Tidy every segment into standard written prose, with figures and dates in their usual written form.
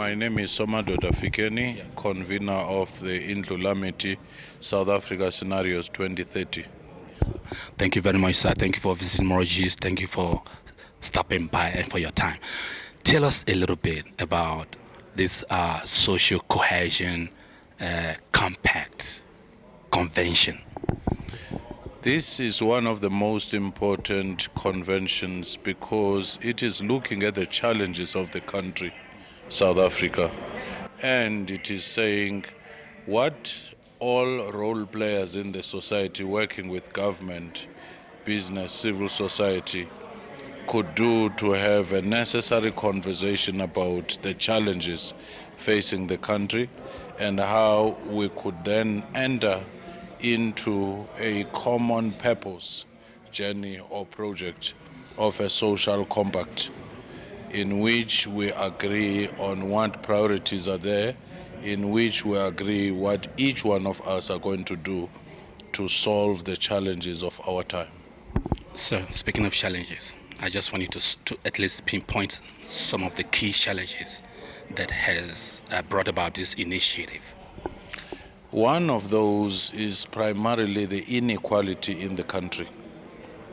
My name is Somadoda Fikeni, convener of the Indlulamity South Africa Scenarios 2030. Thank you very much, sir. Thank you for visiting Morogis. Thank you for stopping by and for your time. Tell us a little bit about this social cohesion compact convention. This is one of the most important conventions because it is looking at the challenges of the country, South Africa, and it is saying what all role players in the society working with government, business, civil society could do to have a necessary conversation about the challenges facing the country and how we could then enter into a common purpose journey or project of a social compact in which we agree on what priorities are there, in which we agree what each one of us are going to do to solve the challenges of our time. So, speaking of challenges, I just want you to at least pinpoint some of the key challenges that has brought about this initiative. One of those is primarily the inequality in the country,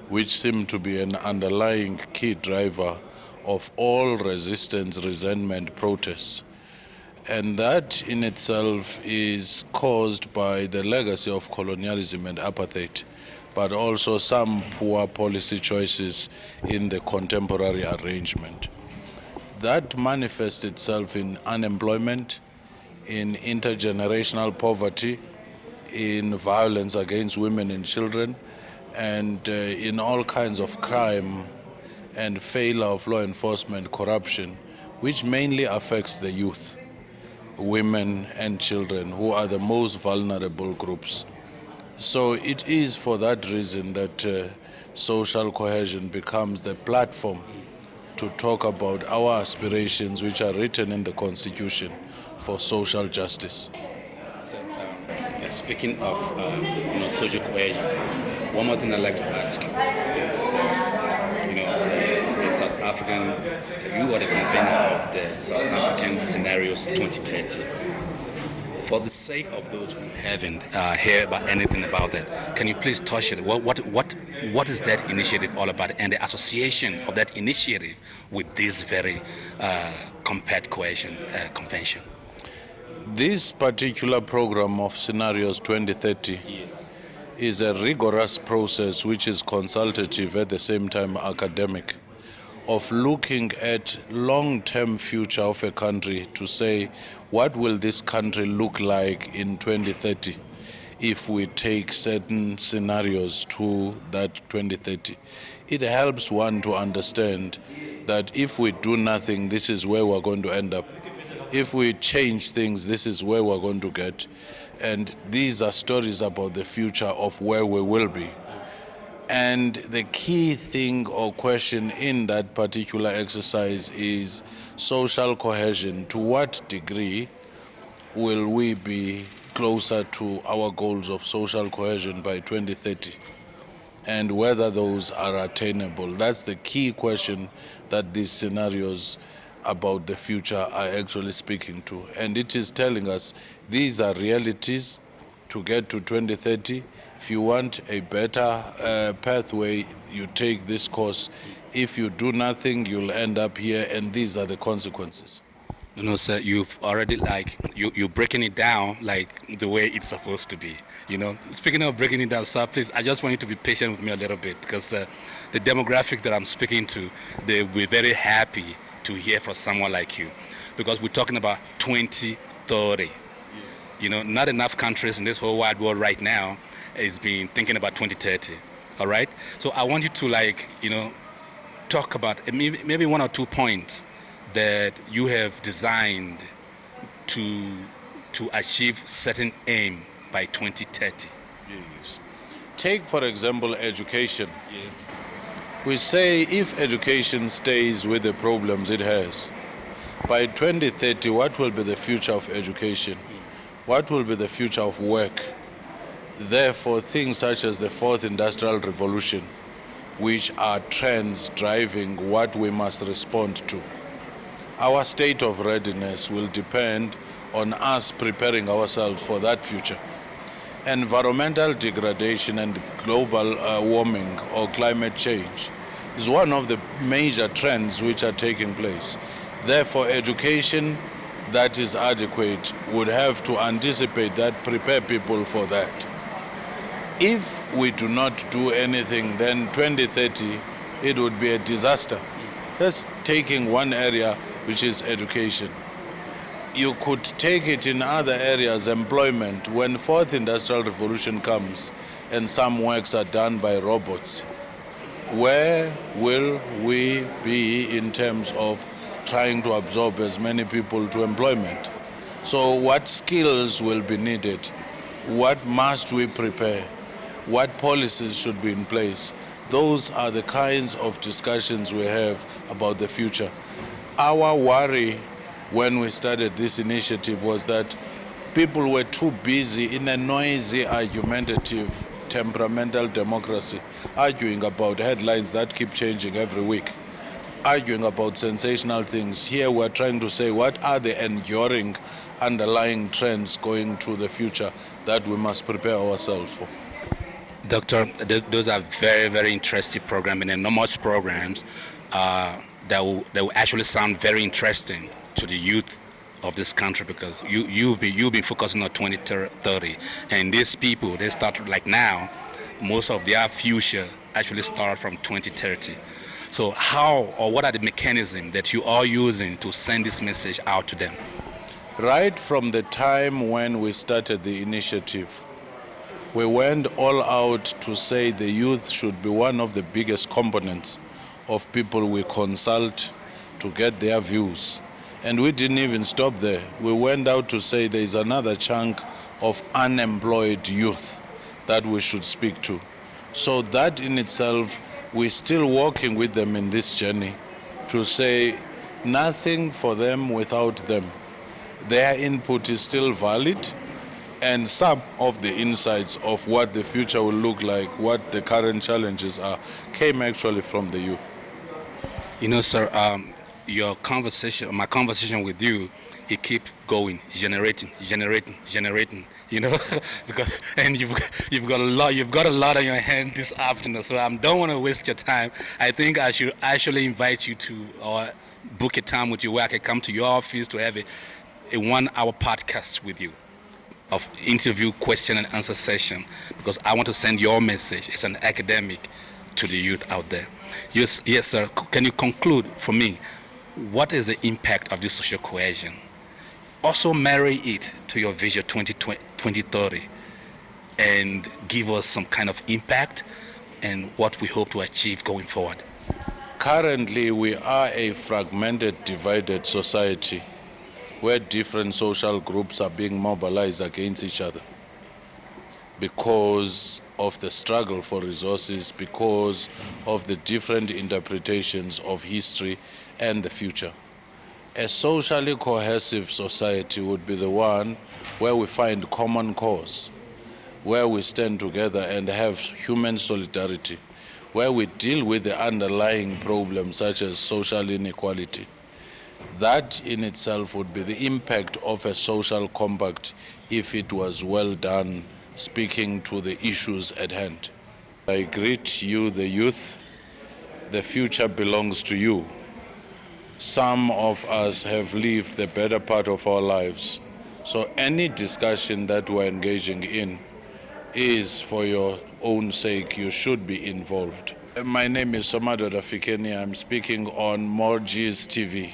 which seemed to be an underlying key driver of all resistance, resentment, protests. And that in itself is caused by the legacy of colonialism and apartheid, but also some poor policy choices in the contemporary arrangement. That manifests itself in unemployment, in intergenerational poverty, in violence against women and children, and in all kinds of crime and failure of law enforcement, corruption, which mainly affects the youth, women and children, who are the most vulnerable groups. So it is for that reason that social cohesion becomes the platform to talk about our aspirations, which are written in the Constitution, for social justice. Speaking of social cohesion, one more thing I'd like to ask you is, the South African, you are the convener of the South African Scenarios 2030. For the sake of those who haven't heard about anything about that, can you please touch it? What is that initiative all about, and the association of that initiative with this very compact cohesion convention? This particular program of Scenarios 2030 is a rigorous process which is consultative at the same time academic, of looking at long-term future of a country to say what will this country look like in 2030 if we take certain scenarios to that 2030. It helps one to understand that if we do nothing, this is where we're going to end up. If we change things, this is where we're going to get. And these are stories about the future of where we will be. And the key thing or question in that particular exercise is social cohesion. To what degree will we be closer to our goals of social cohesion by 2030? And whether those are attainable. That's the key question that these scenarios about the future are actually speaking to. And it is telling us these are realities to get to 2030. If you want a better pathway, you take this course. If you do nothing, you'll end up here, and these are the consequences. No, sir, you've already you're breaking it down like the way it's supposed to be. Speaking of breaking it down, sir, please, I just want you to be patient with me a little bit, because the demographic that I'm speaking to, they'll be very happy to hear from someone like you, because we're talking about 2030. Not enough countries in this whole wide world right now is being thinking about 2030. All right, so I want you to talk about maybe one or 2 points that you have designed to achieve certain aim by 2030. Yes. Take, for example, education. Yes. We say if education stays with the problems it has, by 2030, what will be the future of education? What will be the future of work? Therefore, things such as the fourth industrial revolution, which are trends driving what we must respond to. Our state of readiness will depend on us preparing ourselves for that future. Environmental degradation and global warming or climate change is one of the major trends which are taking place. Therefore, education that is adequate would have to anticipate that, prepare people for that. If we do not do anything, then 2030, it would be a disaster. That's taking one area, which is education. You could take it in other areas, employment. When fourth industrial revolution comes and some works are done by robots, where will we be in terms of trying to absorb as many people to employment? So what skills will be needed? What must we prepare? What policies should be in place? Those are the kinds of discussions we have about the future. Our worry when we started this initiative was that people were too busy in a noisy, argumentative, temperamental democracy, arguing about headlines that keep changing every week, arguing about sensational things. Here we're trying to say, what are the enduring underlying trends going to the future that we must prepare ourselves for? Doctor, those are very, very interesting programs and enormous programs that will actually sound very interesting to the youth of this country, because you've been focusing on 2030, and these people, they start like now, most of their future actually start from 2030. So how, or what are the mechanisms that you are using to send this message out to them? Right from the time when we started the initiative, we went all out to say the youth should be one of the biggest components of people we consult to get their views. And we didn't even stop there. We went out to say there is another chunk of unemployed youth that we should speak to. So that in itself, we're still working with them in this journey to say nothing for them without them. Their input is still valid, and some of the insights of what the future will look like, what the current challenges are, came actually from the youth. You know, sir, my conversation with you, it keep going, generating. You know, because and you've got a lot on your hand this afternoon. So I don't want to waste your time. I think I should actually invite you to or book a time with you where I can come to your office to have a 1-hour podcast with you, of interview, question and answer session, because I want to send your message as an academic to the youth out there. Yes, sir. Can you conclude for me, what is the impact of this social cohesion? Also marry it to your vision 2030 and give us some kind of impact and what we hope to achieve going forward. Currently, we are a fragmented, divided society where different social groups are being mobilized against each other because of the struggle for resources, because of the different interpretations of history and the future. A socially cohesive society would be the one where we find common cause, where we stand together and have human solidarity, where we deal with the underlying problems such as social inequality. That in itself would be the impact of a social compact if it was well done, speaking to the issues at hand. I greet you, the youth. The future belongs to you. Some of us have lived the better part of our lives. So any discussion that we're engaging in is for your own sake. You should be involved. My name is Somadoda Fikeni. I'm speaking on More G's TV.